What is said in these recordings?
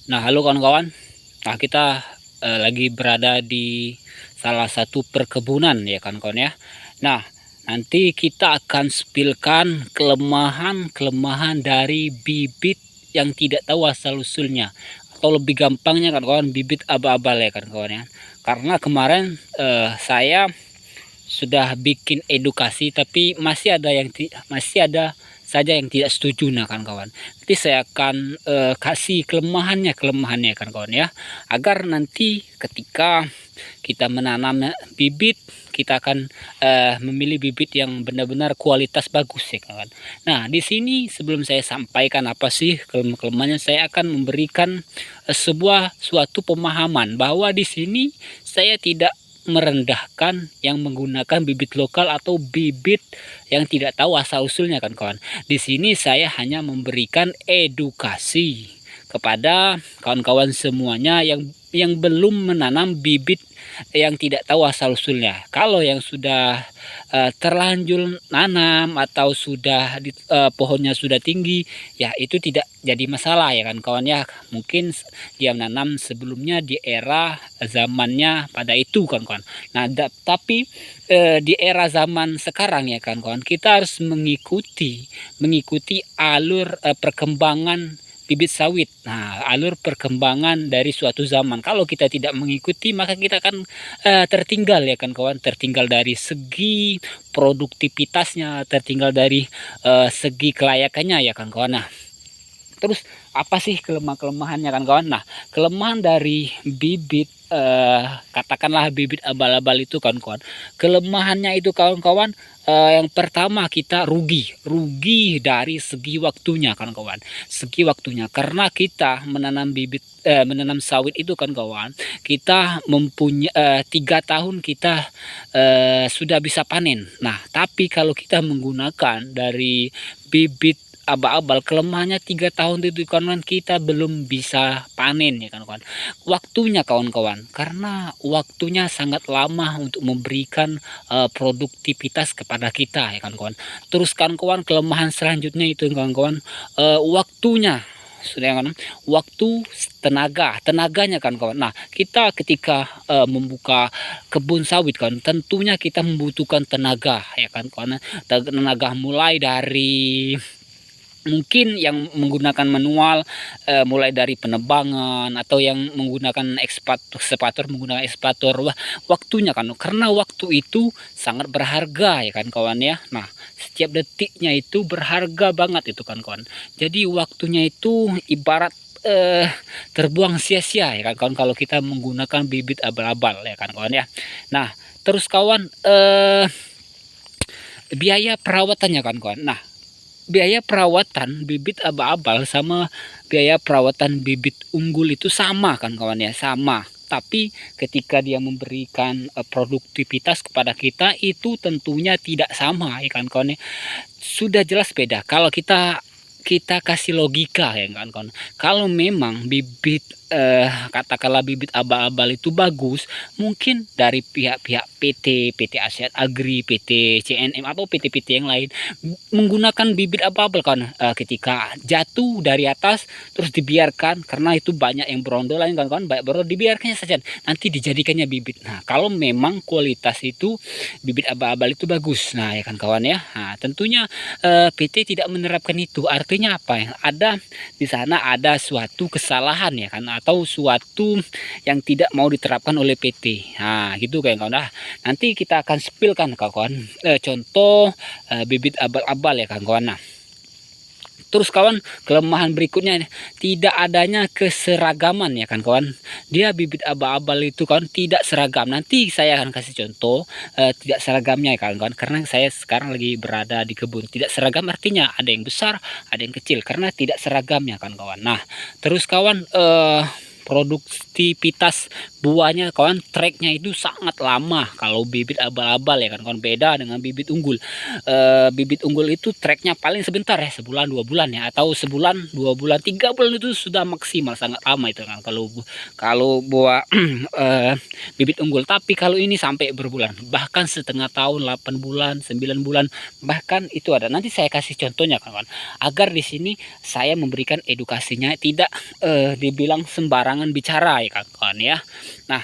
Nah, halo kawan-kawan. Nah, kita lagi berada di salah satu perkebunan ya kan kawan ya. Nah, nanti kita akan spilkan kelemahan-kelemahan dari bibit yang tidak tahu asal usulnya. Atau lebih gampangnya kan kawan, bibit abal-abal ya kan kawan ya. Karena kemarin saya sudah bikin edukasi tapi masih ada saja yang tidak setuju nah kan kawan. Nanti saya akan kasih kelemahannya kan kawan ya. Agar nanti ketika kita menanam bibit, kita akan memilih bibit yang benar-benar kualitas bagus ya kawan. Nah, di sini sebelum saya sampaikan apa sih kelemahannya, saya akan memberikan suatu pemahaman bahwa di sini saya tidak merendahkan yang menggunakan bibit lokal atau bibit yang tidak tahu asal usulnya kan kawan. Di sini saya hanya memberikan edukasi kepada kawan-kawan semuanya yang belum menanam bibit yang tidak tahu asal usulnya. Kalau yang sudah terlanjur nanam atau sudah pohonnya sudah tinggi, ya itu tidak jadi masalah ya kan kawan ya. Mungkin dia menanam sebelumnya di era zamannya pada itu kan kawan. Nah, tapi di era zaman sekarang ya kan kawan, kita harus mengikuti alur perkembangan bibit sawit. Nah, alur perkembangan dari suatu zaman. Kalau kita tidak mengikuti, maka kita akan tertinggal ya kan kawan. Tertinggal dari segi produktivitasnya, tertinggal dari segi kelayakannya ya kan kawan. Nah, terus apa sih kelemahannya kan kawan? Nah, kelemahan dari bibit katakanlah bibit abal-abal itu kan kawan. Kelemahannya itu kawan-kawan, yang pertama kita rugi dari segi waktunya kan kawan. Segi waktunya karena kita menanam sawit itu kan kawan, kita mempunyai 3 tahun kita sudah bisa panen. Nah, tapi kalau kita menggunakan dari bibit abal-abal, kelemahannya 3 tahun itu kawan, kita belum bisa panen ya kan kawan. Waktunya kawan-kawan, karena waktunya sangat lama untuk memberikan produktivitas kepada kita ya kan kawan. Terus kawan-kawan, kelemahan selanjutnya itu kawan-kawan, waktunya sudah kan, waktu tenaganya kan kawan. Nah, kita ketika membuka kebun sawit kan, tentunya kita membutuhkan tenaga ya kan kawan. Tenaga mulai dari mungkin yang menggunakan manual, mulai dari penebangan atau yang menggunakan ekskavator menggunakan ekskavator. Wah, waktunya kan, karena waktu itu sangat berharga ya kan kawan ya. Nah, setiap detiknya itu berharga banget itu kan kawan. Jadi waktunya itu ibarat terbuang sia-sia ya kan kawan kalau kita menggunakan bibit abal-abal ya kan kawan ya. Nah, terus kawan, biaya perawatannya kan kawan. Nah, biaya perawatan bibit abal-abal sama biaya perawatan bibit unggul itu sama kan kawan ya, sama. Tapi ketika dia memberikan produktivitas kepada kita itu tentunya tidak sama ya kan kawan ya. Sudah jelas beda. Kalau kita kasih logika ya kan kawan. Kalau memang bibit katakanlah bibit abal-abal itu bagus, mungkin dari pihak-pihak PT Asean Agri, PT CNM atau PT-PT yang lain menggunakan bibit abal-abal kan, ketika jatuh dari atas terus dibiarkan karena itu banyak yang berondolan kan kawan, banyak berondol, dibiarkannya saja nanti dijadikannya bibit. Nah, kalau memang kualitas itu bibit abal-abal itu bagus, nah ya kan kawan ya. Nah, tentunya PT tidak menerapkan itu. Artinya apa ya? Ada di sana ada suatu kesalahan ya kan, atau suatu yang tidak mau diterapkan oleh PT. Nah, gitu kawan kawan. Nah, nanti kita akan spillkan kawan, contoh bibit abal-abal ya kawan. Nah, terus kawan, kelemahan berikutnya tidak adanya keseragaman ya kan kawan. Dia bibit abal-abal itu kan tidak seragam. Nanti saya akan kasih contoh tidak seragamnya ya kawan-kawan. Karena saya sekarang lagi berada di kebun. Tidak seragam artinya ada yang besar, ada yang kecil karena tidak seragamnya kan kawan. Nah, terus kawan, produktivitas buahnya kawan, tracknya itu sangat lama kalau bibit abal-abal ya kan kawan, beda dengan bibit unggul. Bibit unggul itu tracknya paling sebentar ya, sebulan 2 bulan ya, atau sebulan 2 bulan 3 bulan itu sudah maksimal, sangat lama itu kan kalau buah bibit unggul. Tapi kalau ini sampai berbulan, bahkan setengah tahun, 8 bulan, 9 bulan, bahkan itu ada. Nanti saya kasih contohnya kawan, agar di sini saya memberikan edukasinya tidak dibilang sembarangan bicara ya kawan-kawan ya. Nah,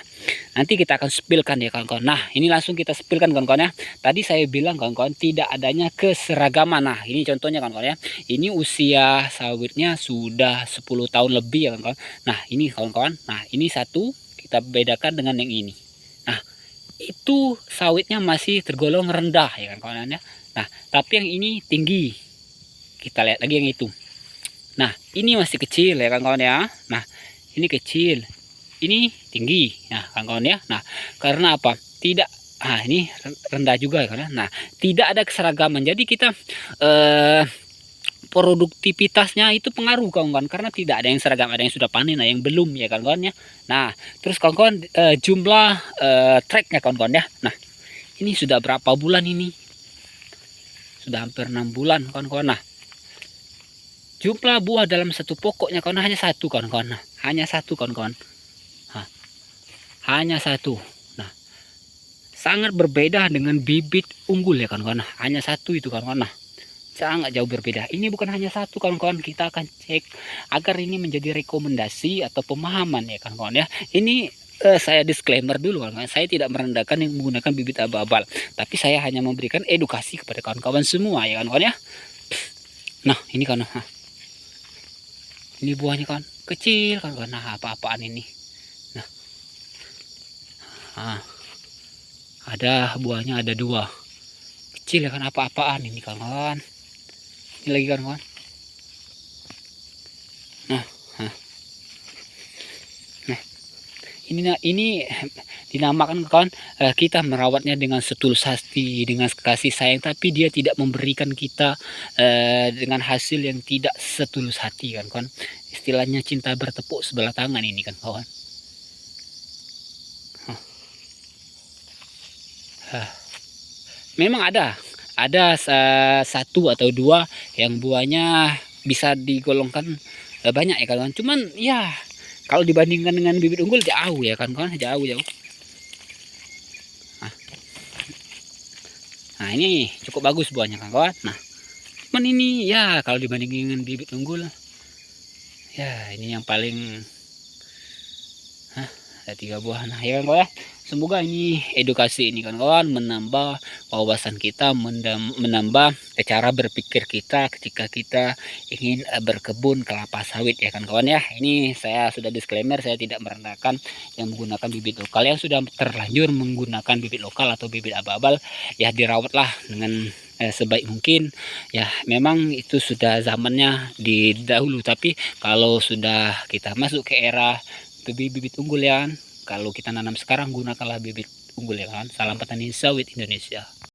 nanti kita akan spillkan ya kawan-kawan. Nah, ini langsung kita spillkan kawan-kawan ya. Tadi saya bilang kawan-kawan tidak adanya keseragaman. Nah, ini contohnya kawan-kawan ya. Ini usia sawitnya sudah 10 tahun lebih ya kawan-kawan. Nah, ini kawan-kawan. Nah, ini satu kita bedakan dengan yang ini. Nah, itu sawitnya masih tergolong rendah ya kawan-kawan ya. Nah, tapi yang ini tinggi. Kita lihat lagi yang itu. Nah, ini masih kecil ya kawan-kawan ya. Nah, ini kecil, ini tinggi. Nah, kawan-kawan ya. Nah, karena apa? Tidak, ini rendah juga kan. Nah, tidak ada keseragaman. Jadi kita produktivitasnya itu pengaruh kawan-kawan, karena tidak ada yang seragam, ada yang sudah panen, ada yang belum ya kawan-kawan ya. Nah, terus kawan-kawan jumlah tracknya kawan-kawan ya. Nah, ini sudah berapa bulan ini? Sudah hampir 6 bulan kawan-kawan. Nah, jumlah buah dalam satu pokoknya kawan hanya satu kawan-kawan. Nah, hanya satu kawan-kawan. Nah, hanya satu. Nah, sangat berbeda dengan bibit unggul ya kawan-kawan. Nah, hanya satu itu kawan-kawan. Nah, sangat jauh berbeda. Ini bukan hanya satu kawan-kawan, kita akan cek agar ini menjadi rekomendasi atau pemahaman ya kawan-kawan ya. Ini saya disclaimer dulu kawan-kawan, saya tidak merendahkan yang menggunakan bibit abal-abal, tapi saya hanya memberikan edukasi kepada kawan-kawan semua ya kawan-kawan ya. Nah, ini kawan, nah, ini buahnya kawan, kecil kawan-kawan. Nah, apa-apaan ini? Nah, ada buahnya, ada 2 kecil ya kan, apa-apaan ini kawan-kawan. Ini lagi kawan-kawan. Nah, ini dinamakan kawan, kita merawatnya dengan setulus hati, dengan kasih sayang, tapi dia tidak memberikan kita dengan hasil yang tidak setulus hati kan kawan. Istilahnya cinta bertepuk sebelah tangan ini kan kawan. Memang ada 1 atau 2 yang buahnya bisa digolongkan banyak ya kawan. Cuman ya kalau dibandingkan dengan bibit unggul jauh ya kan kawan, jauh. Nah, ini cukup bagus buahnya kan kawan. Nah, cuman ini ya kalau dibandingkan dengan bibit unggul ya ini yang paling ada 3 buah. Nah ya kan kawan, semoga ini edukasi ini kan kawan menambah wawasan kita, menambah cara berpikir kita ketika kita ingin berkebun kelapa sawit ya kan kawan ya. Ini saya sudah disclaimer, saya tidak merendahkan yang menggunakan bibit lokal. Yang sudah terlanjur menggunakan bibit lokal atau bibit abal-abal ya dirawatlah dengan sebaik mungkin ya. Memang itu sudah zamannya di dahulu, tapi kalau sudah kita masuk ke era bibit unggul ya kan, kalau kita nanam sekarang gunakanlah bibit unggul ya kan. Salam petani sawit Indonesia.